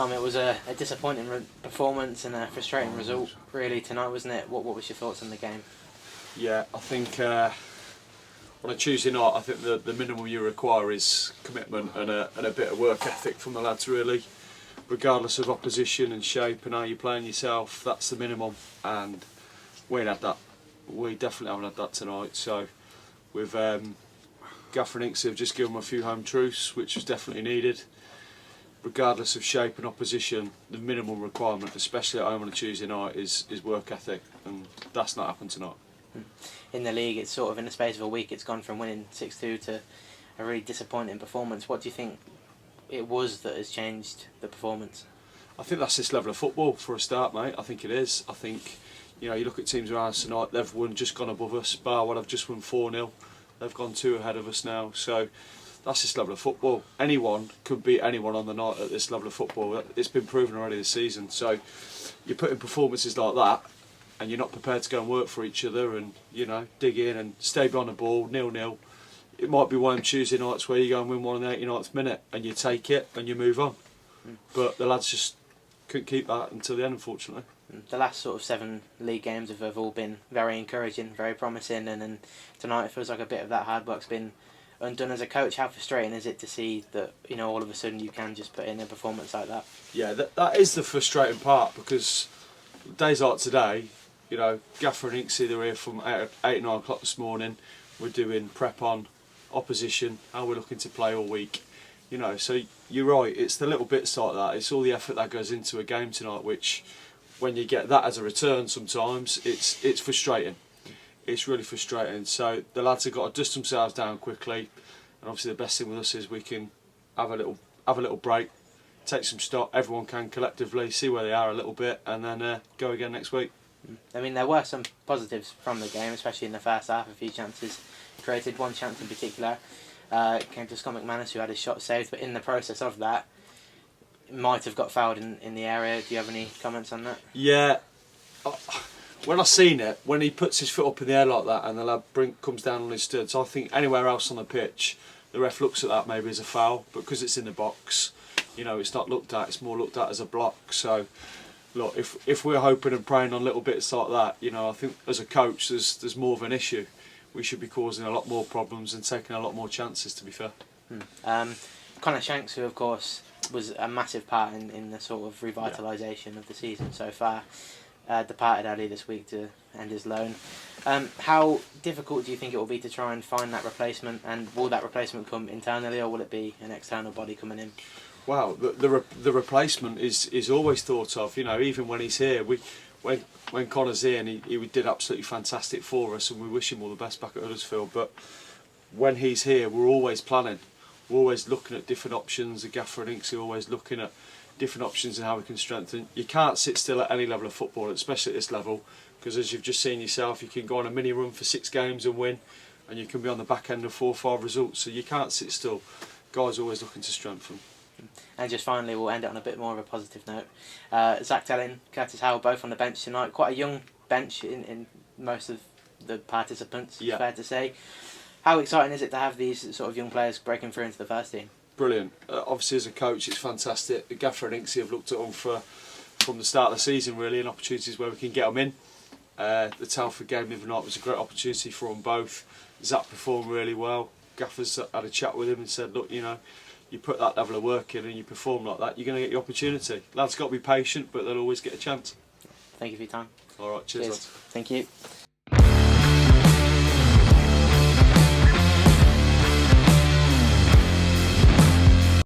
Tom, it was a disappointing performance and a frustrating result really tonight, wasn't it? What was your thoughts on the game? Yeah, I think on a Tuesday night, I think the minimum you require is commitment and a bit of work ethic from the lads really. Regardless of opposition and shape and how you're playing yourself, that's the minimum, and we ain't had that. We definitely haven't had that tonight. So with Gaffer and Inks have just given them a few home truths, which was definitely needed. Regardless of shape and opposition, the minimum requirement, especially at home on a Tuesday night, is work ethic, and that's not happened tonight. In the league, it's sort of in the space of a week, it's gone from winning 6-2 to a really disappointing performance. What do you think it was that has changed the performance? I think that's this level of football for a start, mate. I think it is. I think, you look at teams around us tonight, they've just gone above us. Barwell have just won 4-0. They've gone 2 ahead of us now. So that's this level of football. Anyone could beat anyone on the night at this level of football. It's been proven already this season. So you put in performances like that, and you're not prepared to go and work for each other and, dig in and stay behind the ball, 0-0. It might be one of them Tuesday nights where you go and win one in the 89th minute and you take it and you move on. But the lads just couldn't keep that until the end, unfortunately. The last sort of 7 league games have all been very encouraging, very promising, and then tonight it feels like a bit of that hard work's been undone. As a coach, how frustrating is it to see that, all of a sudden you can just put in a performance like that? Yeah, that is the frustrating part, because days like today, Gaffer and Inksy, they're here from 8 9 o'clock this morning. We're doing prep on opposition, how we're looking to play all week. So you're right, it's the little bits like that, it's all the effort that goes into a game tonight, which when you get that as a return sometimes, it's frustrating. It's really frustrating. So the lads have got to dust themselves down quickly, and obviously the best thing with us is we can have a little break, take some stock, everyone can collectively see where they are a little bit, and then go again next week. I mean, there were some positives from the game, especially in the first half. A few chances created, one chance in particular came to Scott McManus, who had his shot saved, but in the process of that might have got fouled in the area. Do you have any comments on that? Yeah, when I seen it, when he puts his foot up in the air like that and the lad comes down on his studs, I think anywhere else on the pitch the ref looks at that maybe as a foul, but because it's in the box, it's not looked at, it's more looked at as a block. So look, if we're hoping and praying on little bits like that, I think as a coach there's more of an issue. We should be causing a lot more problems and taking a lot more chances, to be fair. Connor Shanks, who of course was a massive part in the sort of revitalisation of the season so far, departed early this week to end his loan. How difficult do you think it will be to try and find that replacement, and will that replacement come internally or will it be an external body coming in? Well, the replacement is always thought of. Even when he's here, when Connor's here, and he did absolutely fantastic for us, and we wish him all the best back at Huddersfield. But when he's here, we're always planning. We're always looking at different options. The Gaffer and Inks are always looking at different options and how we can strengthen. You can't sit still at any level of football, especially at this level, because as you've just seen yourself, you can go on a mini run for 6 games and win, and you can be on the back end of 4 or 5 results. So you can't sit still. Guys are always looking to strengthen. And just finally, we'll end it on a bit more of a positive note. Zach Telling, Curtis Howell, both on the bench tonight. Quite a young bench in most of the participants, yeah. Fair to say. How exciting is it to have these sort of young players breaking through into the first team? Brilliant. Obviously, as a coach, it's fantastic. The Gaffer and Inksy have looked at them from the start of the season, really, and opportunities where we can get them in. The Telford game the other night was a great opportunity for them both. Zach performed really well. Gaffer's had a chat with him and said, look, you put that level of work in and you perform like that, you're going to get your opportunity. Lads got to be patient, but they'll always get a chance. Thank you for your time. All right, cheers. Lads. Thank you.